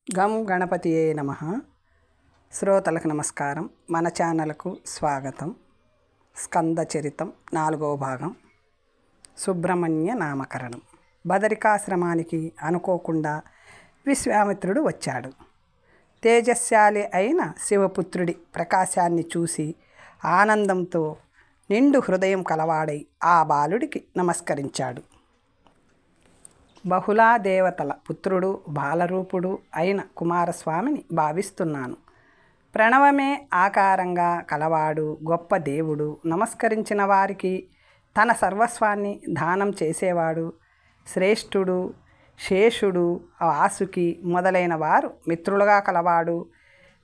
గం గణపతియే నమః. శ్రోతలకు నమస్కారం. మన ఛానల్కు స్వాగతం. స్కంద చరితం 4వ భాగం. సుబ్రహ్మణ్య నామకరణం. బదరికాశ్రమానికి అనుకోకుండా విశ్వామిత్రుడు వచ్చాడు. తేజస్శాలి అయిన శివపుత్రుడి ప్రకాశాన్ని చూసి ఆనందంతో నిండు హృదయం కలవాడై ఆ బాలుడికి నమస్కరించాడు. బహుళా దేవతల పుత్రుడు బాలరూపుడు అయిన కుమారస్వామిని భావిస్తున్నాను. ప్రణవమే ఆకారంగా కలవాడు గొప్ప దేవుడు. నమస్కరించిన వారికి తన సర్వస్వాన్ని దానం చేసేవాడు. శ్రేష్ఠుడు, శేషుడు, వాసుకి మొదలైన వారు మిత్రులుగా కలవాడు.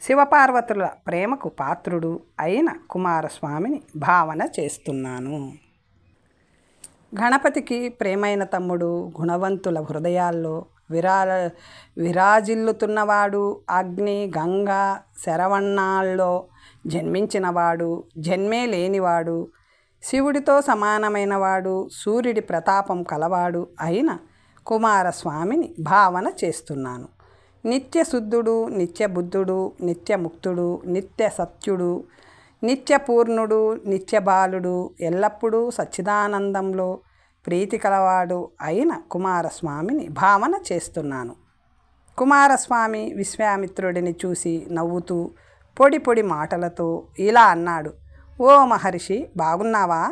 శివపార్వతుల ప్రేమకు పాత్రుడు అయిన కుమారస్వామిని భావన చేస్తున్నాను. గణపతికి ప్రేమైన తమ్ముడు, గుణవంతుల హృదయాల్లో విరాజిల్లుతున్నవాడు, అగ్ని గంగా శరవణాల్లో జన్మించినవాడు, జన్మే లేనివాడు, శివుడితో సమానమైనవాడు, సూర్యుడి ప్రతాపం కలవాడు అయిన కుమారస్వామిని భావన చేస్తున్నాను. నిత్యశుద్ధుడు, నిత్యబుద్ధుడు, నిత్యముక్తుడు, నిత్య సత్యుడు, నిత్యపూర్ణుడు, నిత్యబాలుడు, ఎల్లప్పుడూ సచ్చిదానందంలో ప్రీతి కలవాడు అయిన కుమారస్వామిని భావన చేస్తున్నాను. కుమారస్వామి విశ్వామిత్రుడిని చూసి నవ్వుతూ పొడి పొడి మాటలతో ఇలా అన్నాడు. ఓ మహర్షి, బాగున్నావా?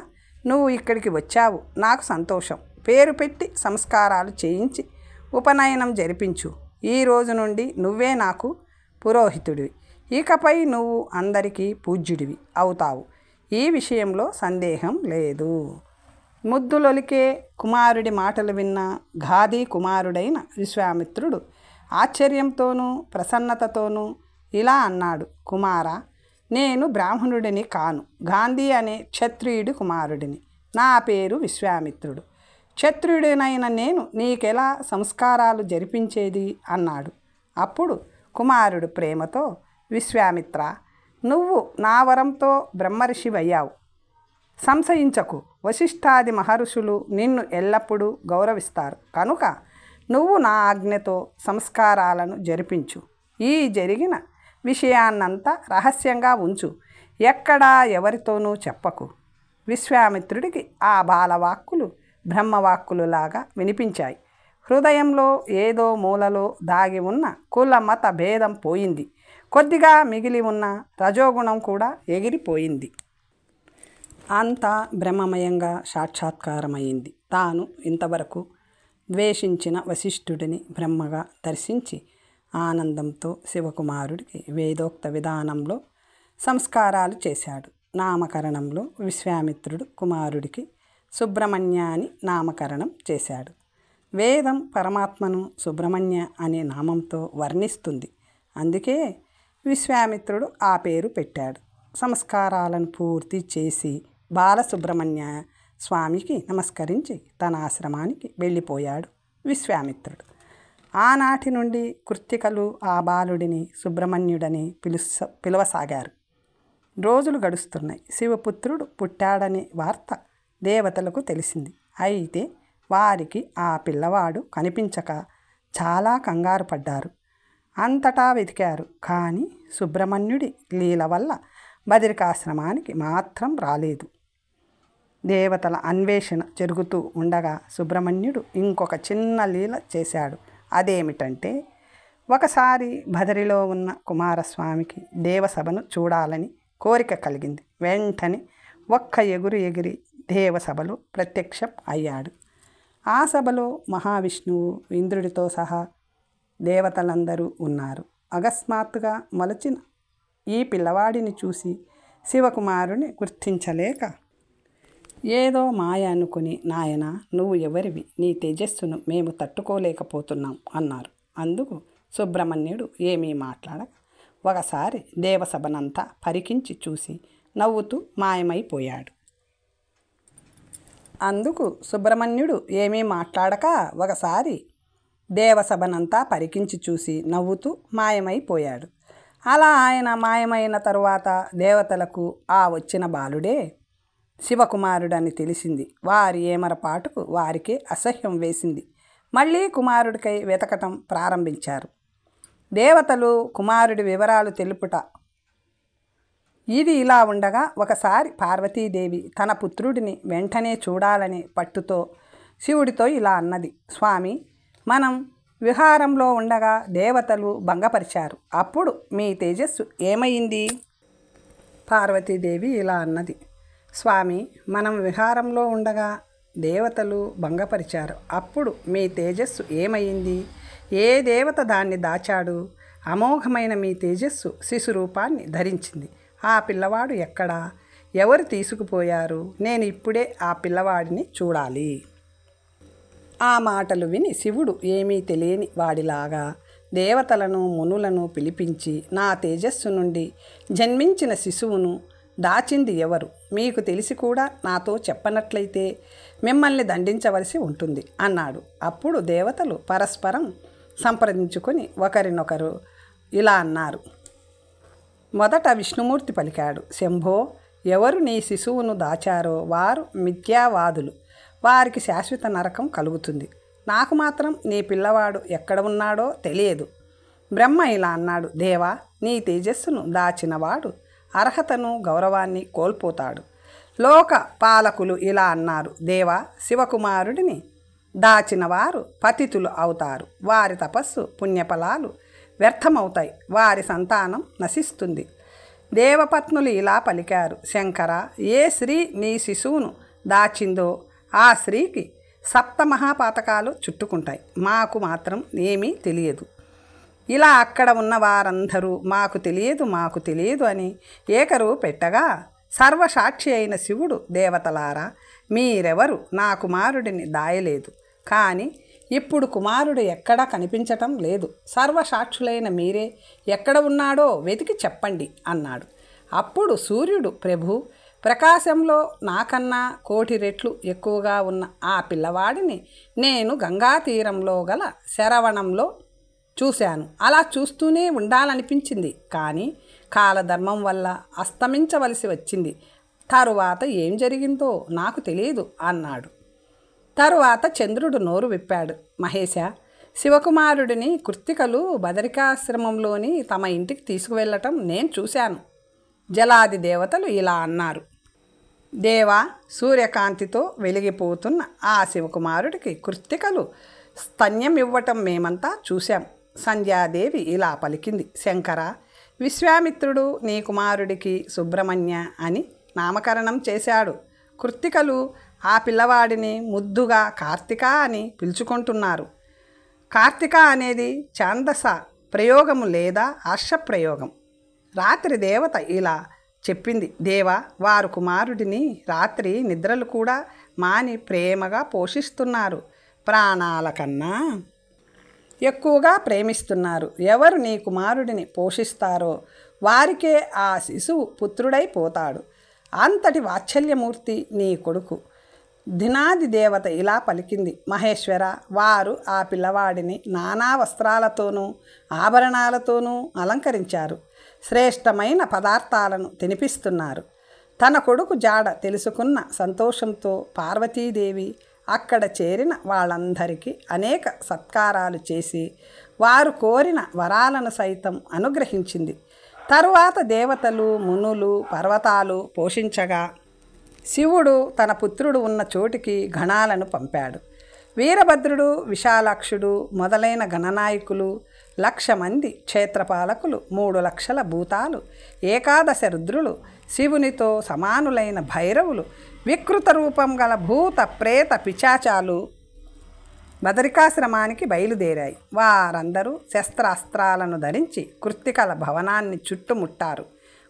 నువ్వు ఇక్కడికి వచ్చావు, నాకు సంతోషం. పేరు పెట్టి సంస్కారాలు చేయించి ఉపనయనం జరిపించు. ఈ రోజు నుండి నువ్వే నాకు పురోహితుడివి. ఇకపై నువ్వు అందరికీ పూజ్యుడివి అవుతావు. ఈ విషయంలో సందేహం లేదు. ముద్దులొలికే కుమారుడి మాటలు విన్న గాధీ కుమారుడైన విశ్వామిత్రుడు ఆశ్చర్యంతోనూ ప్రసన్నతతోనూ ఇలా అన్నాడు. కుమారా, నేను బ్రాహ్మణుడిని కాను. గాంధీ అనే క్షత్రియుడి కుమారుడిని. నా పేరు విశ్వామిత్రుడు. క్షత్రియుడినైన నేను నీకెలా సంస్కారాలు జరిపించేది అన్నాడు. అప్పుడు కుమారుడు ప్రేమతో, విశ్వామిత్ర, నువ్వు నా వరంతో బ్రహ్మర్షివయ్యావు. సంశయించకు. వశిష్ఠాది మహర్షులు నిన్ను ఎల్లప్పుడూ గౌరవిస్తారు. కనుక నువ్వు నా ఆజ్ఞతో సంస్కారాలను జరిపించు. ఈ జరిగిన విషయాన్నంతా రహస్యంగా ఉంచు. ఎక్కడా ఎవరితోనూ చెప్పకు. విశ్వామిత్రుడికి ఆ బాలవాక్కులు బ్రహ్మవాక్కులులాగా వినిపించాయి. హృదయంలో ఏదో మూలలో దాగి ఉన్న కుల మత భేదం పోయింది. కొద్దిగా మిగిలి ఉన్న రజోగుణం కూడా ఎగిరిపోయింది. అంతా బ్రహ్మమయంగా సాక్షాత్కారమైంది. తాను ఇంతవరకు ద్వేషించిన వశిష్ఠుడిని బ్రహ్మగా దర్శించి ఆనందంతో శివకుమారుడికి వేదోక్త విధానంలో సంస్కారాలు చేశాడు. నామకరణంలో విశ్వామిత్రుడు కుమారుడికి సుబ్రహ్మణ్య అని నామకరణం చేశాడు. వేదం పరమాత్మను సుబ్రహ్మణ్య అనే నామంతో వర్ణిస్తుంది. అందుకే విశ్వామిత్రుడు ఆ పేరు పెట్టాడు. సంస్కారాలను పూర్తి చేసి బాలసుబ్రహ్మణ్య స్వామికి నమస్కరించి తన ఆశ్రమానికి వెళ్ళిపోయాడు విశ్వామిత్రుడు. ఆనాటి నుండి కృత్తికలు ఆ బాలుడిని సుబ్రహ్మణ్యుడని పిలవసాగారు. రోజులు గడుస్తున్నాయి. శివపుత్రుడు పుట్టాడనే వార్త దేవతలకు తెలిసింది. అయితే వారికి ఆ పిల్లవాడు కనిపించక చాలా కంగారు పడ్డారు. అంతటా వెతికారు. కానీ సుబ్రహ్మణ్యుడి లీల వల్ల బదరికాశ్రమానికి మాత్రం రాలేదు. దేవతల అన్వేషణ జరుగుతూ ఉండగా సుబ్రహ్మణ్యుడు ఇంకొక చిన్న లీల చేశాడు. అదేమిటంటే, ఒకసారి బదరిలో ఉన్న కుమారస్వామికి దేవసభను చూడాలని కోరిక కలిగింది. వెంటనే ఒక్క ఎగురు ఎగిరి దేవసభలో ప్రత్యక్షం అయ్యాడు. ఆ సభలో మహావిష్ణువు, ఇంద్రుడితో సహా దేవతలందరూ ఉన్నారు. అకస్మాత్తుగా మలచిన ఈ పిల్లవాడిని చూసి శివకుమారుని గుర్తించలేక, ఏదో మాయ అనుకుని, నాయనా, నువ్వు ఎవరివి? నీ తేజస్సును మేము తట్టుకోలేకపోతున్నాం అన్నారు. అందుకు సుబ్రహ్మణ్యుడు ఏమీ మాట్లాడక ఒకసారి దేవసభనంతా పరికించి చూసి నవ్వుతూ మాయమైపోయాడు. అందుకు సుబ్రహ్మణ్యుడు ఏమీ మాట్లాడక ఒకసారి దేవసభనంతా పరికించి చూసి నవ్వుతూ మాయమైపోయాడు. అలా ఆయన మాయమైన తరువాత దేవతలకు ఆ వచ్చిన బాలుడే శివకుమారుడని తెలిసింది. వారి ఏమరపాటుకు వారికే అసహ్యం వేసింది. మళ్ళీ కుమారుడికై వెతకటం ప్రారంభించారు. దేవతలు కుమారుడి వివరాలు తెలుపుట. ఇది ఇలా ఉండగా ఒకసారి పార్వతీదేవి తన పుత్రుడిని వెంటనే చూడాలని పట్టుతో శివుడితో ఇలా అన్నది. స్వామి, మనం విహారంలో ఉండగా దేవతలు భంగపరిచారు. అప్పుడు మీ తేజస్సు ఏమైంది? పార్వతీదేవి ఇలా అన్నది. స్వామి, మనం విహారంలో ఉండగా దేవతలు భంగపరిచారు. అప్పుడు మీ తేజస్సు ఏమైంది? ఏ దేవత దాన్ని దాచాడు? అమోఘమైన మీ తేజస్సు శిశు రూపాన్ని ధరించింది. ఆ పిల్లవాడు ఎక్కడా? ఎవరు తీసుకుపోయారు? నేను ఇప్పుడే ఆ పిల్లవాడిని చూడాలి. ఆ మాటలు విని శివుడు ఏమీ తెలియని వాడిలాగా దేవతలను మునులను పిలిపించి, నా తేజస్సు నుండి జన్మించిన శిశువును దాచింది ఎవరు? మీకు తెలిసి కూడా నాతో చెప్పనట్లయితే మిమ్మల్ని దండించవలసి ఉంటుంది అన్నాడు. అప్పుడు దేవతలు పరస్పరం సంప్రదించుకొని ఒకరినొకరు ఇలా అన్నారు. మొదట విష్ణుమూర్తి పలికాడు. శంభో, ఎవరు నీ శిశువును దాచారో వారు మిథ్యావాదులు. వారికి శాశ్వత నరకం కలుగుతుంది. నాకు మాత్రం నీ పిల్లవాడు ఎక్కడ ఉన్నాడో తెలియదు. బ్రహ్మ ఇలా అన్నాడు. దేవా, నీ తేజస్సును దాచినవాడు అర్హతను గౌరవాన్ని కోల్పోతాడు. లోక పాలకులు ఇలా అన్నారు. దేవా, శివకుమారుడిని దాచిన వారు పతితులు అవుతారు. వారి తపస్సు పుణ్యఫలాలు వ్యర్థమవుతాయి. వారి సంతానం నశిస్తుంది. దేవపత్నులు ఇలా పలికారు. శంకర, ఏ స్త్రీ నీ శిశువును దాచిందో ఆ స్త్రీకి సప్తమహాపాతకాలు చుట్టుకుంటాయి. మాకు మాత్రం ఏమీ తెలియదు. ఇలా అక్కడ ఉన్న వారందరూ మాకు తెలియదు అని ఏకరువు పెట్టగా సర్వసాక్షి అయిన శివుడు, దేవతలారా, మీరెవరు నా కుమారుడిని దాయలేదు. కానీ ఇప్పుడు కుమారుడు ఎక్కడా కనిపించటం లేదు. సర్వసాక్షులైన మీరే ఎక్కడ ఉన్నాడో వెతికి చెప్పండి అన్నాడు. అప్పుడు సూర్యుడు, ప్రభు, ప్రకాశంలో నాకన్నా 1,000,000 రెట్లు ఎక్కువగా ఉన్న ఆ పిల్లవాడిని నేను గంగా తీరంలో గల శరవణంలో చూశాను. అలా చూస్తూనే ఉండాలనిపించింది. కానీ కాలధర్మం వల్ల అస్తమించవలసి వచ్చింది. తరువాత ఏం జరిగిందో నాకు తెలియదు అన్నాడు. తరువాత చంద్రుడు నోరు విప్పాడు. మహేశ, శివకుమారుడిని కృత్తికలు బదరికాశ్రమంలోని తమ ఇంటికి తీసుకువెళ్ళటం నేను చూశాను. జలాది దేవతలు ఇలా అన్నారు. దేవా, సూర్యకాంతితో వెలిగిపోతున్న ఆ శివకుమారుడికి కృత్తికలు స్తన్యం ఇవ్వటం మేమంతా చూశాం. సంధ్యాదేవి ఇలా పలికింది. శంకర, విశ్వామిత్రుడు నీ కుమారుడికి సుబ్రహ్మణ్య అని నామకరణం చేశాడు. కృత్తికలు ఆ పిల్లవాడిని ముద్దుగా కార్తిక అని పిలుచుకుంటున్నారు. కార్తిక అనేది ఛాందస ప్రయోగము లేదా హర్షప్రయోగం. రాత్రి దేవత ఇలా చెప్పింది. దేవా, వారు కుమారుడిని రాత్రి నిద్రలు కూడా మాని ప్రేమగా పోషిస్తున్నారు. ప్రాణాల కన్నా ఎక్కువగా ప్రేమిస్తున్నారు. ఎవరు నీ కుమారుడిని పోషిస్తారో వారికే ఆ శిశువు పుత్రుడైపోతాడు. అంతటి వాత్సల్యమూర్తి నీ కొడుకు. దినాది దేవత ఇలా పలికింది. మహేశ్వర, వారు ఆ పిల్లవాడిని నానా వస్త్రాలతోనూ ఆభరణాలతోనూ అలంకరించారు. శ్రేష్టమైన పదార్థాలను తినిపిస్తున్నారు. తన కొడుకు జాడ తెలుసుకున్న సంతోషంతో పార్వతీదేవి అక్కడ చేరిన వాళ్ళందరికీ అనేక సత్కారాలు చేసి వారు కోరిన వరాలను సైతం అనుగ్రహించింది. తరువాత దేవతలు, మునులు, పర్వతాలు పోషించగా శివుడు తన పుత్రుడు ఉన్న చోటికి గణాలను పంపాడు. వీరభద్రుడు, విశాలాక్షుడు మొదలైన గణనాయకులు, 1,00,000 మంది క్షేత్రపాలకులు, 3,00,000 భూతాలు, 11 రుద్రులు, శివునితో సమానులైన భైరవులు, వికృత రూపం గల భూత ప్రేత పిశాచాలు బదరికాశ్రమానికి బయలుదేరాయి. వారందరూ శస్త్రాస్త్రాలను ధరించి కృత్తికల భవనాన్ని చుట్టుముట్టారు.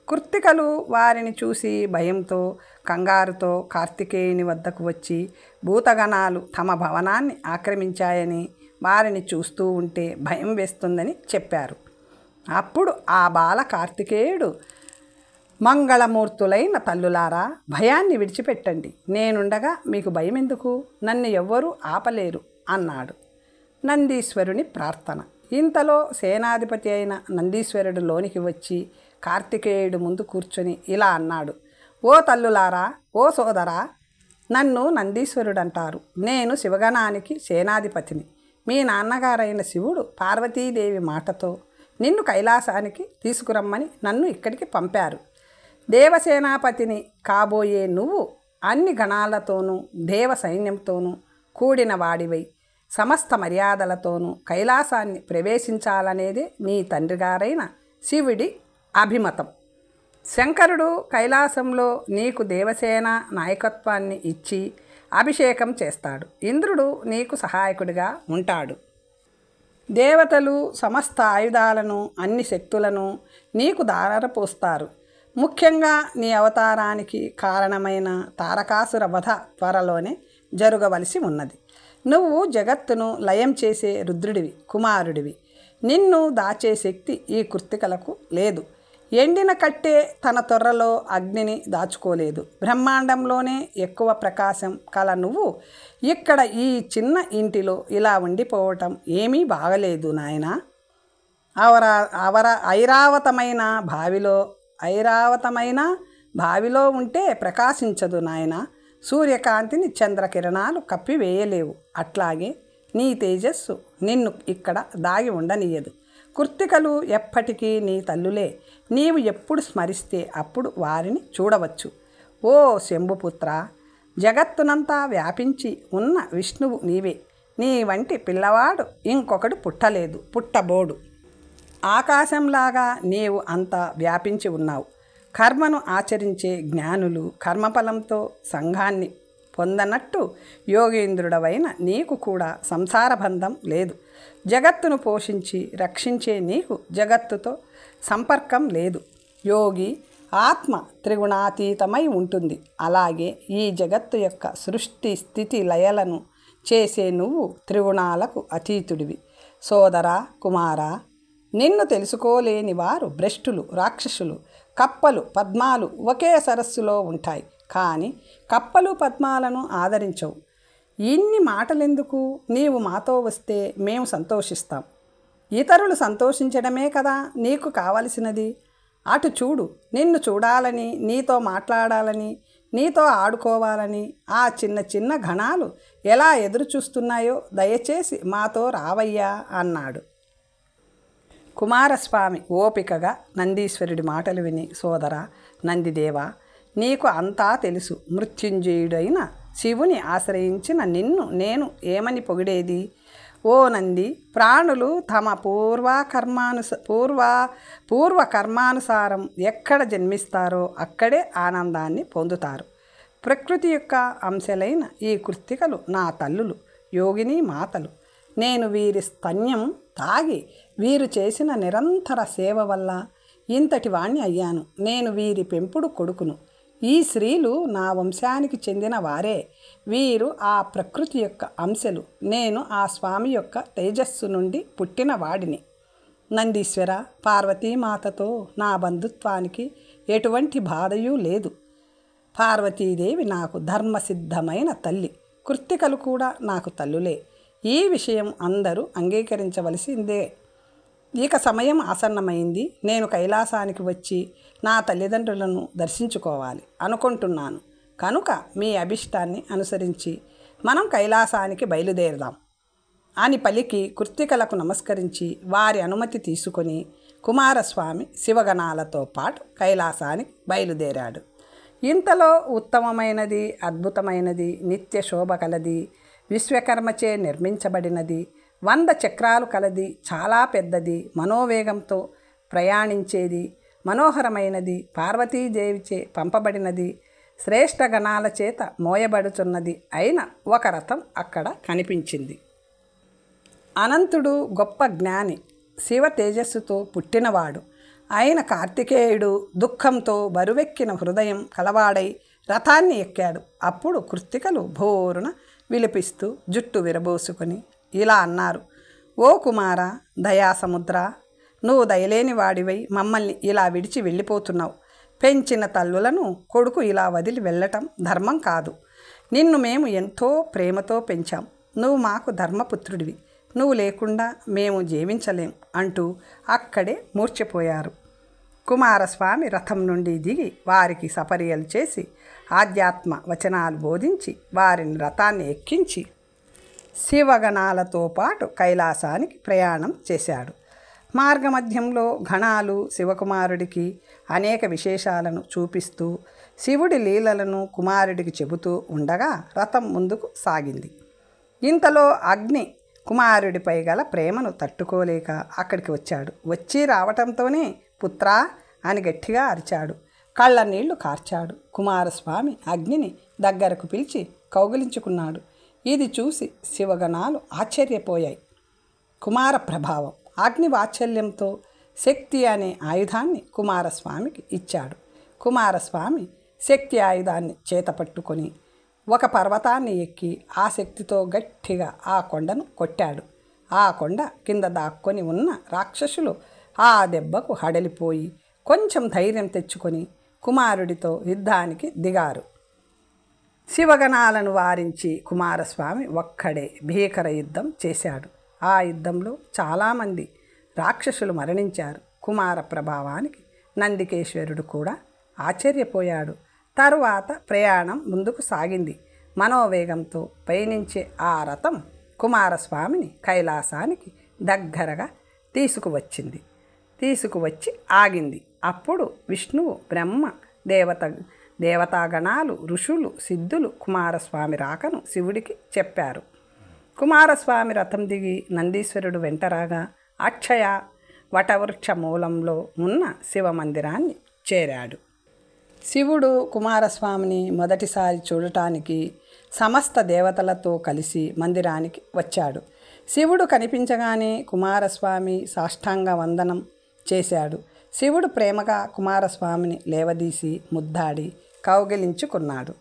కృత్తికలు వారిని చూసి భయంతో కంగారుతో కార్తికేయుని వద్దకు వచ్చి భూతగణాలు తమ భవనాన్ని ఆక్రమించాయని, వారిని చూస్తూ ఉంటే భయం వేస్తుందని చెప్పారు. అప్పుడు ఆ బాల కార్తికేయుడు, మంగళమూర్తులైన తల్లులారా, భయాన్ని విడిచిపెట్టండి. నేనుండగా మీకు భయం ఎందుకు? నన్ను ఎవ్వరూ ఆపలేరు అన్నాడు. నందీశ్వరుని ప్రార్థన. ఇంతలో సేనాధిపతి అయిన నందీశ్వరుడు లోనికి వచ్చి కార్తికేయుడు ముందు కూర్చొని ఇలా అన్నాడు. ఓ తల్లులారా, ఓ సోదరా, నన్ను నందీశ్వరుడు అంటారు. నేను శివగణానికి సేనాధిపతిని. మీ నాన్నగారైన శివుడు పార్వతీదేవి మాటతో నిన్ను కైలాసానికి తీసుకురమ్మని నన్ను ఇక్కడికి పంపారు. దేవసేనాపతిని కాబోయే నువ్వు అన్ని గణాలతోనూ దేవ సైన్యంతోనూ కూడిన వాడివై సమస్త మర్యాదలతోనూ కైలాసాన్ని ప్రవేశించాలనేదే నీ తండ్రిగారైన శివుడి అభిమతం. శంకరుడు కైలాసంలో నీకు దేవసేన నాయకత్వాన్ని ఇచ్చి అభిషేకం చేస్తాడు. ఇంద్రుడు నీకు సహాయకుడిగా ఉంటాడు. దేవతలు సమస్త ఆయుధాలను అన్ని శక్తులను నీకు దారపోస్తారు. ముఖ్యంగా నీ అవతారానికి కారణమైన తారకాసుర వధ త్వరలోనే జరగవలసి ఉన్నది. నువ్వు జగత్తును లయం చేసే రుద్రుడివి, కుమారుడివి. నిన్ను దాచే శక్తి ఈ కృత్తికలకు లేదు. ఎండిన కట్టే తన తొర్రలో అగ్నిని దాచుకోలేదు. బ్రహ్మాండంలోనే ఎక్కువ ప్రకాశం కల నువ్వు ఇక్కడ ఈ చిన్న ఇంటిలో ఇలా ఉండిపోవటం ఏమీ బాగలేదు నాయనా. ఐరావతమైన బావిలో ఉంటే ప్రకాశించదు నాయన. సూర్యకాంతిని చంద్రకిరణాలు కప్పివేయలేవు. అట్లాగే నీ తేజస్సు నిన్ను ఇక్కడ దాగి ఉండనీయదు. కృత్తికలు ఎప్పటికీ నీ తల్లులే. నీవు ఎప్పుడు స్మరిస్తే అప్పుడు వారిని చూడవచ్చు. ఓ శంభుపుత్ర, జగత్తునంతా వ్యాపించి ఉన్న విష్ణువు నీవే. నీ వంటి పిల్లవాడు ఇంకొకడు పుట్టబోడు. ఆకాశంలాగా నీవు అంతా వ్యాపించి ఉన్నావు. కర్మను ఆచరించే జ్ఞానులు కర్మఫలంతో సంఘాన్ని పొందనట్టు యోగేంద్రుడవైన నీకు కూడా సంసార బంధం లేదు. జగత్తును పోషించి రక్షించే నీకు జగత్తుతో సంపర్కం లేదు. యోగి ఆత్మ త్రిగుణాతీతమై ఉంటుంది. అలాగే ఈ జగత్తు యొక్క సృష్టి స్థితి లయలను చేసే నువ్వు త్రిగుణాలకు అతీతుడివి. సోదరా, కుమారా, నిన్ను తెలుసుకోలేని వారు భ్రష్టులు, రాక్షసులు. కప్పలు, పద్మాలు ఒకే సరస్సులో ఉంటాయి, కానీ కప్పలు పద్మాలను ఆదరించవు. ఇన్ని మాటలెందుకు? నీవు మాతో వస్తే మేము సంతోషిస్తాం. ఇతరులు సంతోషించడమే కదా నీకు కావలసినది. అటు చూడు. నిన్ను చూడాలని, నీతో మాట్లాడాలని, నీతో ఆడుకోవాలని ఆ చిన్న చిన్న గణాలు ఎలా ఎదురు చూస్తున్నాయో దయచేసి మాతో రావయ్యా అన్నాడు. కుమారస్వామి ఓపికగా నందీశ్వరుడి మాటలు విని, సోదరా నందిదేవా, నీకు అంతా తెలుసు. మృత్యుంజయుడైన శివుని ఆశ్రయించిన నిన్ను నేను ఏమని పొగిడేది? ఓ నంది, ప్రాణులు తమ పూర్వ కర్మానుసారం ఎక్కడ జన్మిస్తారో అక్కడే ఆనందాన్ని పొందుతారు. ప్రకృతి యొక్క అంశలైన ఈ కృత్తికలు నా తల్లులు, యోగిని మాతలు. నేను వీరి స్తన్యం తాగి వీరు చేసిన నిరంతర సేవ వల్ల ఇంతటి వాణ్ణి అయ్యాను. నేను వీరి పెంపుడు కొడుకును. ఈ స్త్రీలు నా వంశానికి చెందిన వారే. వీరు ఆ ప్రకృతి యొక్క అంశలు. నేను ఆ స్వామి యొక్క తేజస్సు నుండి పుట్టిన వాడిని. నందీశ్వర, పార్వతీమాతతో నా బంధుత్వానికి ఎటువంటి బాధయూ లేదు. పార్వతీదేవి నాకు ధర్మసిద్ధమైన తల్లి. కృత్తికలు కూడా నాకు తల్లులే. ఈ విషయం అందరూ అంగీకరించవలసిందే. ఇక సమయం ఆసన్నమైంది. నేను కైలాసానికి వచ్చి నా తల్లిదండ్రులను దర్శించుకోవాలి అనుకుంటున్నాను. కనుక మీ అభిష్టాన్ని అనుసరించి మనం కైలాసానికి బయలుదేరదాం అని పలికి కృత్తికలకు నమస్కరించి వారి అనుమతి తీసుకొని కుమారస్వామి శివగణాలతో పాటు కైలాసానికి బయలుదేరాడు. ఇంతలో ఉత్తమమైనది, అద్భుతమైనది, నిత్య శోభ కలది, విశ్వకర్మచే నిర్మించబడినది, 100 చక్రాలు కలది, చాలా పెద్దది, మనోవేగంతో ప్రయాణించేది, మనోహరమైనది, పార్వతీదేవిచే పంపబడినది, శ్రేష్ఠ గణాల చేత మోయబడుతున్నది అయిన ఒక రథం అక్కడ కనిపించింది. అనంతుడు గొప్ప జ్ఞాని, శివ తేజస్సుతో పుట్టినవాడు అయిన కార్తికేయుడు దుఃఖంతో బరువెక్కిన హృదయం కలవాడై రథాన్ని ఎక్కాడు. అప్పుడు కృత్తికలు భోరున విలిపిస్తూ జుట్టు విరబోసుకొని ఇలా అన్నారు. ఓ కుమార, దయాసముద్ర, నువ్వు దయలేని వాడివై మమ్మల్ని ఇలా విడిచి వెళ్ళిపోతున్నావు. పెంచిన తల్లులను కొడుకు ఇలా వదిలి వెళ్ళటం ధర్మం కాదు. నిన్ను మేము ఎంతో ప్రేమతో పెంచాం. నువ్వు మాకు ధర్మపుత్రుడివి. నువ్వు లేకుండా మేము జీవించలేం అంటూ అక్కడే మూర్ఛపోయారు. కుమారస్వామి రథం నుండి దిగి వారికి సపర్యలు చేసి ఆధ్యాత్మ వచనాలు బోధించి వారిని రథాన్ని ఎక్కించి శివగణాలతో పాటు కైలాసానికి ప్రయాణం చేశాడు. మార్గమధ్యంలో గణాలు శివకుమారుడికి అనేక విశేషాలను చూపిస్తూ శివుడి లీలలను కుమారుడికి చెబుతూ ఉండగా రథం ముందుకు సాగింది. ఇంతలో అగ్ని కుమారుడిపై గల ప్రేమను తట్టుకోలేక అక్కడికి వచ్చాడు. వచ్చి రావటంతోనే పుత్రా అని గట్టిగా అరిచాడు. కళ్ళ నీళ్లు కార్చాడు. కుమారస్వామి అగ్నిని దగ్గరకు పిలిచి కౌగిలించుకున్నాడు. ఇది చూసి శివగణాలు ఆశ్చర్యపోయాయి. కుమార ప్రభావం. అగ్ని వాత్సల్యంతో శక్తి అనే ఆయుధాన్ని కుమారస్వామికి ఇచ్చాడు. కుమారస్వామి శక్తి ఆయుధాన్ని చేతపట్టుకొని ఒక పర్వతాన్ని ఎక్కి ఆ శక్తితో గట్టిగా ఆ కొండను కొట్టాడు. ఆ కొండ కింద దాక్కొని ఉన్న రాక్షసులు ఆ దెబ్బకు హడలిపోయి కొంచెం ధైర్యం తెచ్చుకొని కుమారుడితో యుద్ధానికి దిగారు. శివగణాలను వారించి కుమారస్వామి ఒక్కడే భీకర యుద్ధం చేశాడు. ఆ యుద్ధంలో చాలామంది రాక్షసులు మరణించారు. కుమార ప్రభావానికి నందికేశ్వరుడు కూడా ఆశ్చర్యపోయాడు. తరువాత ప్రయాణం ముందుకు సాగింది. మనోవేగంతో పయనించే ఆ రథం కుమారస్వామిని కైలాసానికి దగ్గరగా తీసుకువచ్చి ఆగింది. అప్పుడు విష్ణువు, బ్రహ్మ, దేవతాగణాలు, ఋషులు, సిద్ధులు కుమారస్వామి రాకను శివుడికి చెప్పారు. కుమారస్వామి రథం దిగి నందీశ్వరుడు వెంటరాగా అక్షయ వటవృక్ష మూలంలో ఉన్న శివమందిరాన్ని చేరాడు. శివుడు కుమారస్వామిని మొదటిసారి చూడటానికి సమస్త దేవతలతో కలిసి మందిరానికి వచ్చాడు. శివుడు కనిపించగానే కుమారస్వామి సాష్టాంగ వందనం చేశాడు. శివుడు ప్రేమగా కుమారస్వామిని లేవదీసి ముద్దాడి కౌగిలించుకున్నాడు.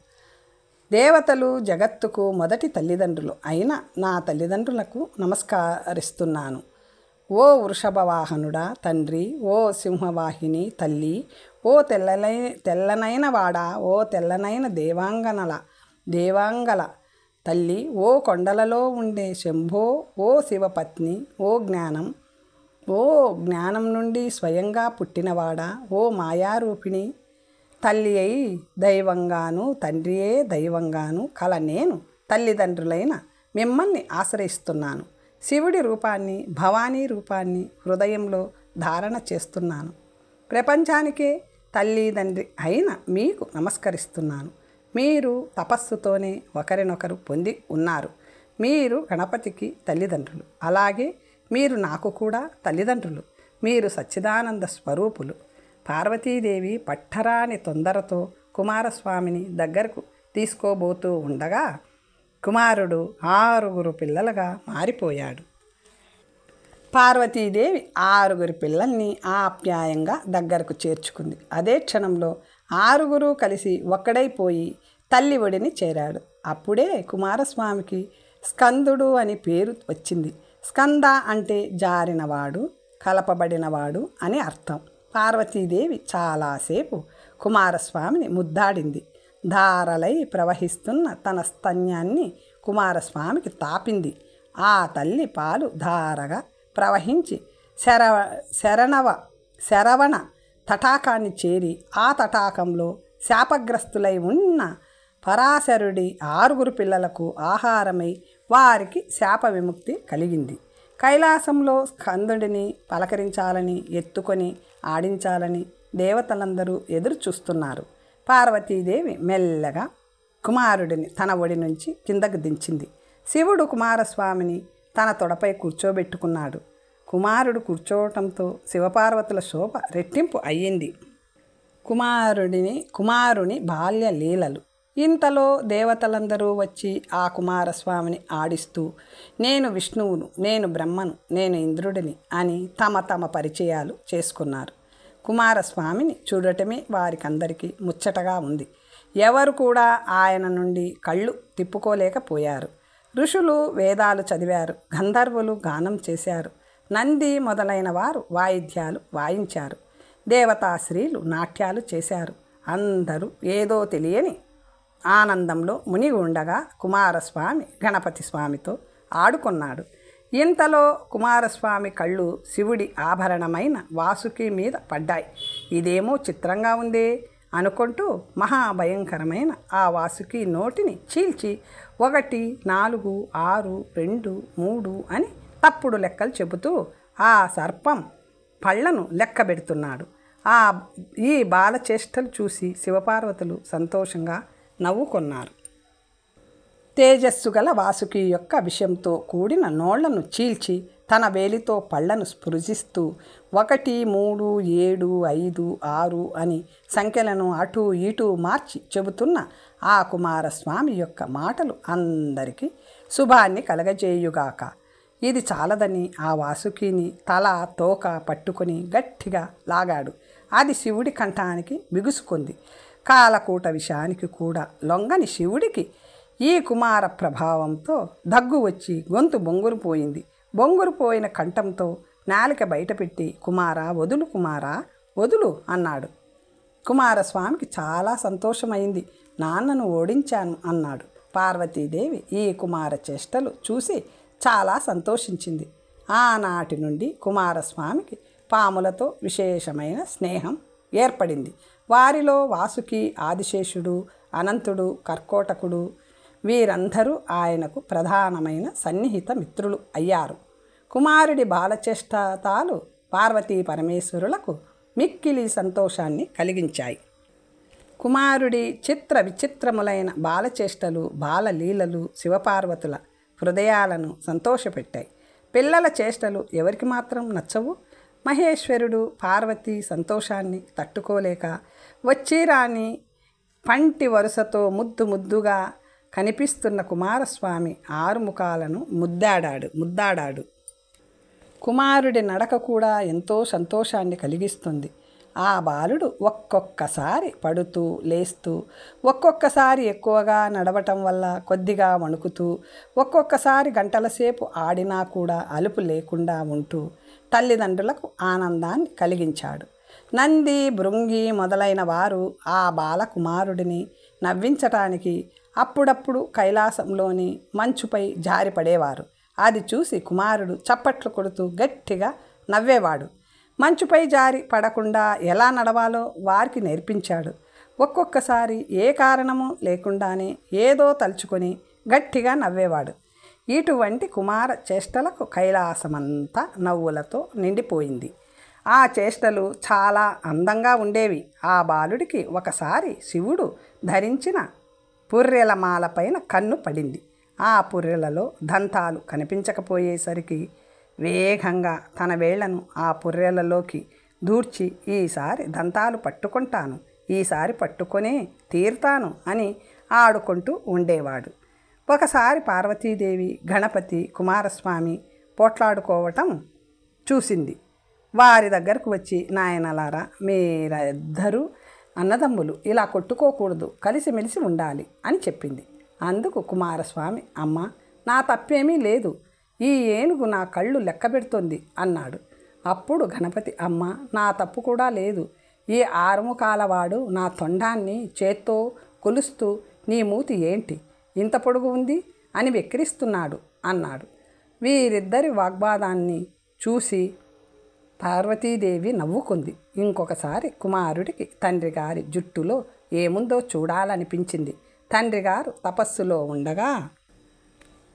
దేవతలు జగత్తుకు మొదటి తల్లిదండ్రులు అయిన నా తల్లిదండ్రులకు నమస్కరిస్తున్నాను. ఓ వృషభవాహనుడా తండ్రి, ఓ సింహవాహిని తల్లి, ఓ తెల్లనైన వాడా, ఓ తెల్లనైన దేవాంగల తల్లి, ఓ కొండలలో ఉండే శంభో, ఓ శివపత్ని, ఓ జ్ఞానం నుండి స్వయంగా పుట్టినవాడా, ఓ మాయారూపిణి, తల్లి అయి దైవంగాను తండ్రియే దైవంగాను కల నేను తల్లిదండ్రులైన మిమ్మల్ని ఆశ్రయిస్తున్నాను. శివుడి రూపాన్ని, భవానీ రూపాన్ని హృదయంలో ధారణ చేస్తున్నాను. ప్రపంచానికే తల్లిదండ్రి అయిన మీకు నమస్కరిస్తున్నాను. మీరు తపస్సుతోనే ఒకరినొకరు పొంది ఉన్నారు. మీరు గణపతికి తల్లిదండ్రులు, అలాగే మీరు నాకు కూడా తల్లిదండ్రులు. మీరు సచ్చిదానంద స్వరూపులు. పార్వతీదేవి పట్టరాని తొందరతో కుమారస్వామిని దగ్గరకు తీసుకోబోతూ ఉండగా కుమారుడు 6 పిల్లలుగా మారిపోయాడు. పార్వతీదేవి 6 పిల్లల్ని ఆప్యాయంగా దగ్గరకు చేర్చుకుంది. అదే క్షణంలో 6 కలిసి ఒక్కడైపోయి తల్లి ఒడిని చేరాడు. అప్పుడే కుమారస్వామికి స్కందుడు అని పేరు వచ్చింది. స్కంద అంటే జారినవాడు, కలపబడినవాడు అని అర్థం. పార్వతీదేవి చాలాసేపు కుమారస్వామిని ముద్దాడింది. ధారలై ప్రవహిస్తున్న తన స్తన్యాన్ని కుమారస్వామికి తాపింది. ఆ తల్లి పాలు ధారగా ప్రవహించి శరవణ తటాకాన్ని చేరి ఆ తటాకంలో శాపగ్రస్తులై ఉన్న పరాశరుడి 6 పిల్లలకు ఆహారమై వారికి శాప విముక్తి కలిగింది. కైలాసంలో స్కందుడిని పలకరించాలని, ఎత్తుకొని ఆడించాలని దేవతలందరూ ఎదురు చూస్తున్నారు. పార్వతీదేవి మెల్లగా కుమారుడిని తన ఒడి నుంచి కిందకు దించింది. శివుడు కుమారస్వామిని తన తొడపై కూర్చోబెట్టుకున్నాడు. కుమారుడు కూర్చోవటంతో శివపార్వతుల శోభ రెట్టింపు అయ్యింది. కుమారుని బాల్య లీలలు. ఇంతలో దేవతలందరూ వచ్చి ఆ కుమారస్వామిని ఆడిస్తూ నేను విష్ణువును, నేను బ్రహ్మను, నేను ఇంద్రుడిని అని తమ పరిచయాలు చేసుకున్నారు. కుమారస్వామిని చూడటమే వారికందరికీ ముచ్చటగా ఉంది. ఎవరు కూడా ఆయన నుండి కళ్ళు తిప్పుకోలేకపోయారు. ఋషులు వేదాలు చదివారు, గంధర్వులు గానం చేశారు, నంది మొదలైన వారు వాయిద్యాలు వాయించారు, దేవతాశ్రీలు నాట్యాలు చేశారు. అందరూ ఏదో తెలియని ఆనందంలో మునిగి ఉండగా కుమారస్వామి గణపతి స్వామితో ఆడుకున్నాడు. ఇంతలో కుమారస్వామి కళ్ళు శివుడి ఆభరణమైన వాసుకి మీద పడ్డాయి. ఇదేమో చిత్రంగా ఉందే అనుకుంటూ మహాభయంకరమైన ఆ వాసుకి నోటిని చీల్చి 1, 4, 6, 2, 3 అని తప్పుడు లెక్కలు చెబుతూ ఆ సర్పం పళ్లను లెక్కబెడుతున్నాడు. ఈ బాలచేష్టలు చూసి శివపార్వతులు సంతోషంగా నవ్వుకొన్నారు. తేజస్సు గల వాసుకి యొక్క విషంతో కూడిన నోళ్లను చీల్చి తన వేలితో పళ్లను స్పృశిస్తూ 1, 3, 7, 5, 6 అని సంఖ్యలను అటూ ఇటూ మార్చి చెబుతున్న ఆ కుమారస్వామి యొక్క మాటలు అందరికీ శుభాన్ని కలగజేయుగాక. ఇది చాలదని ఆ వాసుకిని తల తోక పట్టుకొని గట్టిగా లాగాడు. అది శివుడి కంఠానికి బిగుసుకుంది. కాలకూట విషానికి కూడా లొంగని శివుడికి ఈ కుమార ప్రభావంతో దగ్గు వచ్చి గొంతు బొంగురుపోయింది. బొంగురుపోయిన కంఠంతో నాలిక బయటపెట్టి కుమారా వదులు, కుమారా వదులు అన్నాడు. కుమారస్వామికి చాలా సంతోషమైంది. నాన్నను ఓడించాను అన్నాడు. పార్వతీదేవి ఈ కుమార చేష్టలు చూసి చాలా సంతోషించింది. ఆనాటి నుండి కుమారస్వామికి పాములతో విశేషమైన స్నేహం ఏర్పడింది. వారిలో వాసుకి, ఆదిశేషుడు, అనంతుడు, కర్కోటకుడు వీరందరూ ఆయనకు ప్రధానమైన సన్నిహిత మిత్రులు అయ్యారు. కుమారుడి బాలచేష్టాలు పార్వతీ పరమేశ్వరులకు మిక్కిలి సంతోషాన్ని కలిగించాయి. కుమారుడి చిత్ర విచిత్రములైన బాలచేష్టలు, బాలలీలలు శివపార్వతుల హృదయాలను సంతోషపెట్టాయి. పిల్లల చేష్టలు ఎవరికి మాత్రం నచ్చవు? మహేశ్వరుడు పార్వతీ సంతోషాన్ని తట్టుకోలేక వచ్చిరాని పంటి వరుసతో ముద్దుగా కనిపిస్తున్న కుమారస్వామి 6 ముఖాలను ముద్దాడాడు. కుమారుడి నడక కూడా ఎంతో సంతోషాన్ని కలిగిస్తుంది. ఆ బాలుడు ఒక్కొక్కసారి పడుతూ లేస్తూ, ఒక్కొక్కసారి ఎక్కువగా నడవటం వల్ల కొద్దిగా వణుకుతూ, ఒక్కొక్కసారి గంటల సేపు ఆడినా కూడా అలుపు లేకుండా ఉంటూ తల్లిదండ్రులకు ఆనందాన్ని కలిగించాడు. నంది, భృంగి మొదలైన వారు ఆ బాలకుమారుడిని నవ్వించటానికి అప్పుడప్పుడు కైలాసంలోని మంచుపై జారిపడేవారు. అది చూసి కుమారుడు చప్పట్లు కొడుతూ గట్టిగా నవ్వేవాడు. మంచుపై జారి పడకుండా ఎలా నడవాలో వారికి నేర్పించాడు. ఒక్కొక్కసారి ఏ కారణము లేకుండానే ఏదో తలుచుకొని గట్టిగా నవ్వేవాడు. ఇటువంటి కుమార చేష్టలకు కైలాసమంతా నవ్వులతో నిండిపోయింది. ఆ చేష్టలు చాలా అందంగా ఉండేవి. ఆ బాలుడికి ఒకసారి శివుడు ధరించిన పుర్రెల మాలపైన కన్ను పడింది. ఆ పుర్రెలలో దంతాలు కనిపించకపోయేసరికి వేగంగా తన వేళ్లను ఆ పుర్రెలలోకి దూర్చి ఈసారి దంతాలు పట్టుకుంటాను, ఈసారి పట్టుకొనే తీరుతాను అని ఆడుకుంటూ ఉండేవాడు. ఒకసారి పార్వతీదేవి, గణపతి, కుమారస్వామి పోట్లాడుకోవటం చూసింది. వారి దగ్గరకు వచ్చి, నాయనలారా, మీరిద్దరూ అన్నదమ్ములు ఇలా కొట్టుకోకూడదు, కలిసిమెలిసి ఉండాలి అని చెప్పింది. అందుకు కుమారస్వామి, అమ్మ నా తప్పేమీ లేదు, ఈ ఏనుగు నా కళ్ళు లెక్కబెడుతోంది అన్నాడు. అప్పుడు గణపతి, అమ్మ నా తప్పు కూడా లేదు, ఈ 6 ముఖాలవాడు నా తొండాన్ని చేత్తో కొలుస్తూ నీ మూతి ఏంటి ఇంత పొడుగు ఉంది అని వెక్కిరిస్తున్నాడు అన్నాడు. వీరిద్దరి వాగ్వాదాన్ని చూసి పార్వతీదేవి నవ్వుకుంది. ఇంకొకసారి కుమారుడికి తండ్రి గారి జుట్టులో ఏముందో చూడాలనిపించింది. తండ్రి గారు తపస్సులో ఉండగా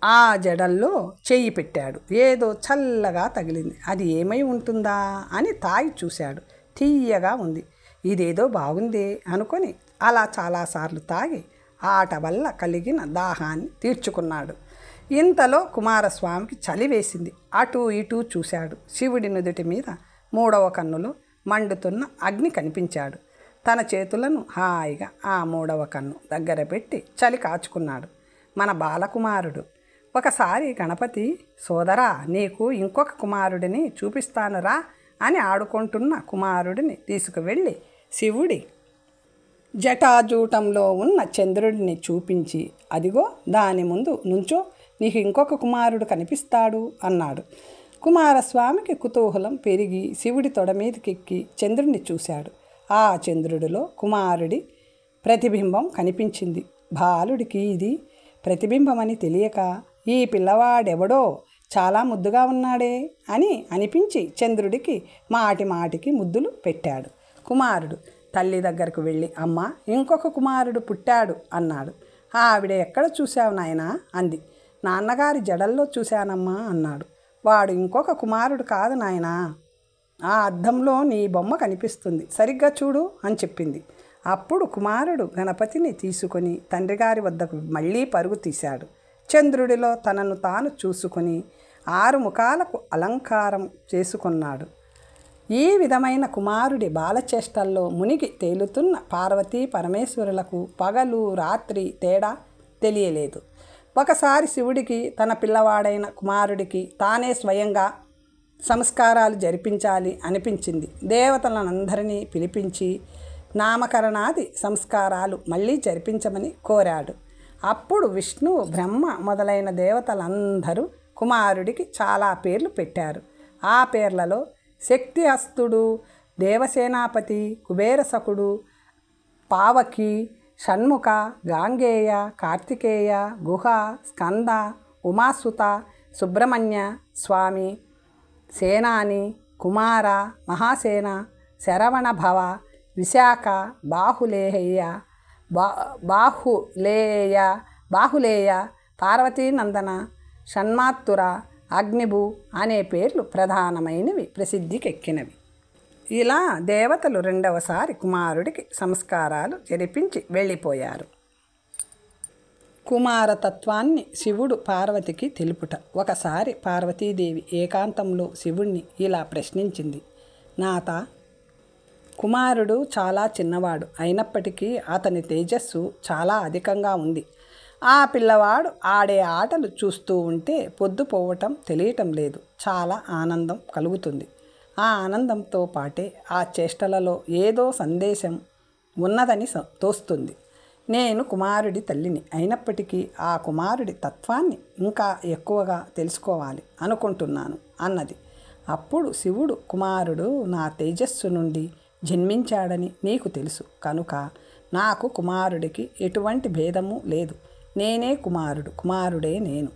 ఆ జడల్లో చెయ్యి పెట్టాడు. ఏదో చల్లగా తగిలింది. అది ఏమై ఉంటుందా అని తాగి చూశాడు. తీయగా ఉంది. ఇదేదో బాగుంది అనుకొని అలా చాలాసార్లు తాగి ఆట వల్ల కలిగిన దాహాన్ని తీర్చుకున్నాడు. ఇంతలో కుమారస్వామికి చలి వేసింది. అటూ ఇటూ చూశాడు. శివుడి నుదుటి మీద 3వ కన్నులో మండుతున్న అగ్ని కనిపించాడు. తన చేతులను హాయిగా ఆ 3వ కన్ను దగ్గర పెట్టి చలి కాచుకున్నాడు. మన బాలకుమారుడు. ఒకసారి గణపతి, సోదరా, నీకు ఇంకొక కుమారుడిని చూపిస్తానురా అని ఆడుకుంటున్న కుమారుడిని తీసుకువెళ్ళి శివుడి జటాజూటంలో ఉన్న చంద్రుడిని చూపించి, అదిగో దాని ముందు నుంచో, నీకు ఇంకొక కుమారుడు కనిపిస్తాడు అన్నాడు. కుమారస్వామికి కుతూహలం పెరిగి శివుడి తొడ మీదకెక్కి చంద్రుడిని చూశాడు. ఆ చంద్రుడిలో కుమారుడి ప్రతిబింబం కనిపించింది. బాలుడికి ఇది ప్రతిబింబమని తెలియక, ఈ పిల్లవాడెవడో చాలా ముద్దుగా ఉన్నాడే అని అనిపించి చంద్రుడికి మాటికి ముద్దులు పెట్టాడు. కుమారుడు తల్లి దగ్గరకు వెళ్ళి, అమ్మ ఇంకొక కుమారుడు పుట్టాడు అన్నాడు. ఆవిడ, ఎక్కడ చూశావు నాయనా అంది. నాన్నగారి జడల్లో చూశానమ్మా అన్నాడు. వాడు ఇంకొక కుమారుడు కాదు నాయనా, ఆ అద్దంలో నీ బొమ్మ కనిపిస్తుంది, సరిగ్గా చూడు అని చెప్పింది. అప్పుడు కుమారుడు గణపతిని తీసుకొని తండ్రిగారి వద్దకు మళ్ళీ పరుగు తీశాడు. చంద్రుడిలో తనను తాను చూసుకొని 6 ముఖాలకు అలంకారం చేసుకున్నాడు. ఈ విధమైన కుమారుడి బాలచేష్టల్లో మునిగి తేలుతున్న పార్వతీ పరమేశ్వరులకు పగలు రాత్రి తేడా తెలియలేదు. ఒకసారి శివుడికి తన పిల్లవాడైన కుమారుడికి తానే స్వయంగా సంస్కారాలు జరిపించాలి అనిపించింది. దేవతలనందరినీ పిలిపించి నామకరణాది సంస్కారాలు మళ్ళీ జరిపించమని కోరాడు. అప్పుడు విష్ణువు, బ్రహ్మ మొదలైన దేవతలందరూ కుమారుడికి చాలా పేర్లు పెట్టారు. ఆ పేర్లలో శక్తిహస్తుడు, దేవసేనాపతి, కుబేరసకుడు, పావకి, షణ్ముఖ, గాంగేయ, కార్తికేయ, గుహ, స్కంద, ఉమాసుత, సుబ్రహ్మణ్య స్వామి, సేనాని, కుమార, మహాసేన, శరవణభవ, విశాఖ, బాహులేయ, పార్వతీనందన, షణ్మాత్తుర, అగ్నిభు అనే పేర్లు ప్రధానమైనవి, ప్రసిద్ధికెక్కినవి. ఇలా దేవతలు రెండవసారి కుమారుడికి సంస్కారాలు జరిపించి వెళ్ళిపోయారు. కుమారతత్వాన్ని శివుడు పార్వతికి తెలుపుట. ఒకసారి పార్వతీదేవి ఏకాంతంలో శివుణ్ణి ఇలా ప్రశ్నించింది. నాథ, కుమారుడు చాలా చిన్నవాడు అయినప్పటికీ అతని తేజస్సు చాలా అధికంగా ఉంది. ఆ పిల్లవాడు ఆడే ఆటలు చూస్తూ ఉంటే పొద్దుపోవటం తెలియటం లేదు. చాలా ఆనందం కలుగుతుంది. ఆ ఆనందంతో పాటే ఆ చేష్టలలో ఏదో సందేశం ఉన్నదని తోస్తుంది. నేను కుమారుడి తల్లిని అయినప్పటికీ ఆ కుమారుడి తత్వాన్ని ఇంకా ఎక్కువగా తెలుసుకోవాలి అనుకుంటున్నాను అన్నది. అప్పుడు శివుడు, కుమారుడు నా తేజస్సు నుండి జన్మించాడని నీకు తెలుసు కనుక నాకు కుమారుడికి ఎటువంటి భేదము లేదు. నేనే కుమారుడు, కుమారుడే నేను.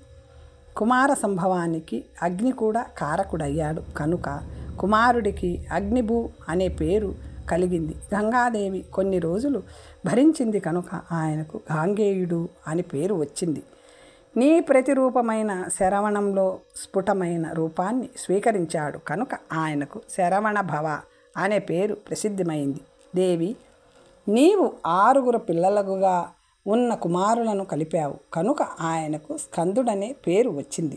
కుమార సంభవానికి అగ్ని కూడా కారకుడయ్యాడు కనుక కుమారుడికి అగ్నిభు అనే పేరు కలిగింది. గంగాదేవి కొన్ని రోజులు భరించింది కనుక ఆయనకు గాంగేయుడు అని పేరు వచ్చింది. నీ ప్రతిరూపమైన శరవణంలో స్ఫుటమైన రూపాన్ని స్వీకరించాడు కనుక ఆయనకు శరవణభవ అనే పేరు ప్రసిద్ధమైంది. దేవి, నీవు 6 పిల్లలుగా ఉన్న కుమారులను కలిపావు కనుక ఆయనకు స్కందుడనే పేరు వచ్చింది.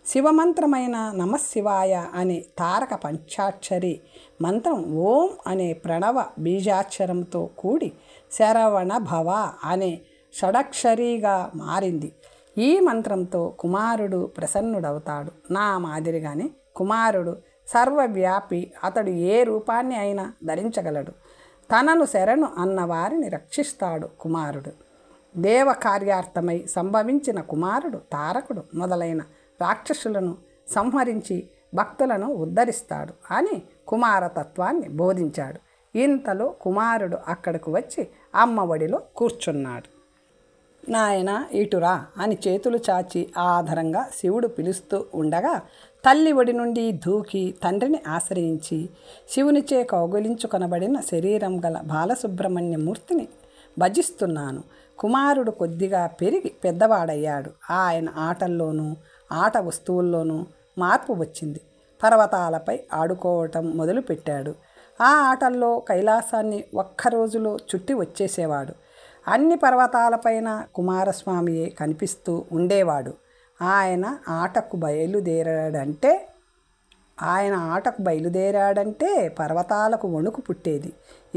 శివమంత్రమైన నమశివాయ అనే తారక పంచాక్షరి మంత్రం ఓం అనే ప్రణవ బీజాక్షరంతో కూడి శరవణ భవ అనే షడక్షరిగా మారింది. ఈ మంత్రంతో కుమారుడు ప్రసన్నుడవుతాడు. నా మాదిరిగానే కుమారుడు సర్వవ్యాపి. అతడు ఏ రూపాన్ని అయినా ధరించగలడు. తనను శరణు అన్న వారిని రక్షిస్తాడు కుమారుడు. దేవ కార్యార్థమై సంభవించిన కుమారుడు తారకుడు మొదలైన రాక్షసులను సంహరించి భక్తులను ఉద్ధరిస్తాడు అని కుమారతత్వాన్ని బోధించాడు. ఇంతలో కుమారుడు అక్కడకు వచ్చి అమ్మఒడిలో కూర్చున్నాడు. నాయన ఇటురా అని చేతులు చాచి ఆదరంగా శివుడు పిలుస్తూ ఉండగా తల్లి ఒడి నుండి దూకి తండ్రిని ఆశ్రయించి శివునిచే కౌగిలించుకొనబడిన శరీరం గల బాలసుబ్రహ్మణ్యమూర్తిని భజిస్తున్నాను. కుమారుడు కొద్దిగా పెరిగి పెద్దవాడయ్యాడు. ఆయన ఆటల్లోనూ ఆట వస్తువుల్లోనూ మార్పు వచ్చింది. పర్వతాలపై ఆడుకోవటం మొదలుపెట్టాడు. ఆ ఆటల్లో కైలాసాన్ని ఒక్కరోజులో చుట్టి వచ్చేసేవాడు. అన్ని పర్వతాలపైన కుమారస్వామియే కనిపిస్తూ ఉండేవాడు. ఆయన ఆటకు బయలుదేరాడంటే పర్వతాలకు వణుకు పుట్టేది.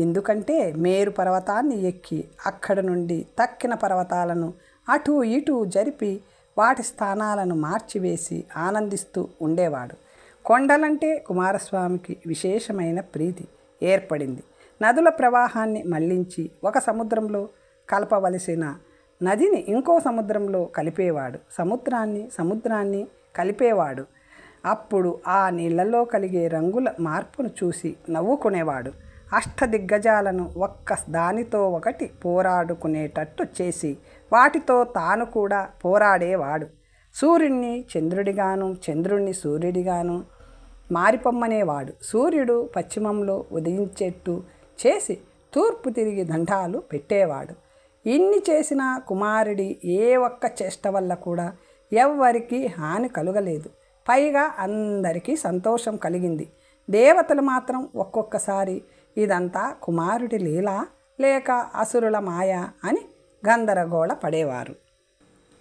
ఎందుకంటే మేరు పర్వతాన్ని ఎక్కి అక్కడి నుండి తక్కిన పర్వతాలను అటూ ఇటూ జరిపి వాటి స్థానాలను మార్చివేసి ఆనందిస్తూ ఉండేవాడు. కొండలంటే కుమారస్వామికి విశేషమైన ప్రీతి ఏర్పడింది. నదుల ప్రవాహాన్ని మళ్లించి ఒక సముద్రంలో కలపవలసిన నదిని ఇంకో సముద్రంలో కలిపేవాడు. సముద్రాన్ని కలిపేవాడు. అప్పుడు ఆ నీళ్లలో కలిగే రంగుల మార్పును చూసి నవ్వుకునేవాడు. అష్టదిగ్గజాలను ఒక్క దానితో ఒకటి పోరాడుకునేటట్టు చేసి వాటితో తాను కూడా పోరాడేవాడు. సూర్యుడిని చంద్రుడిగాను, చంద్రుణ్ణి సూర్యుడిగాను మారిపొమ్మనేవాడు. సూర్యుడు పశ్చిమంలో ఉదయించేట్టు చేసి తూర్పు తిరిగి దండాలు పెట్టేవాడు. ఇన్ని చేసిన కుమారుడి ఏ ఒక్క చేష్ట వల్ల కూడా ఎవ్వరికీ హాని కలుగలేదు. పైగా అందరికీ సంతోషం కలిగింది. దేవతలు మాత్రం ఒక్కొక్కసారి ఇదంతా కుమారుడి లీల లేక అసురుల మాయ అని గందరగోళ పడేవారు.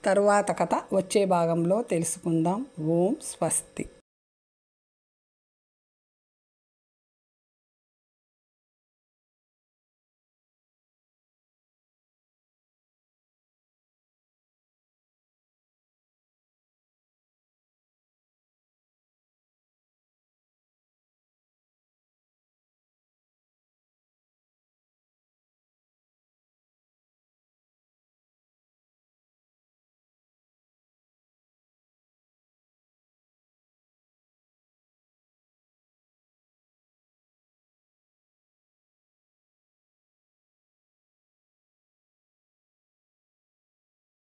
తరువాత కథ వచ్చే భాగంలో తెలుసుకుందాం. ఓం స్వస్తి.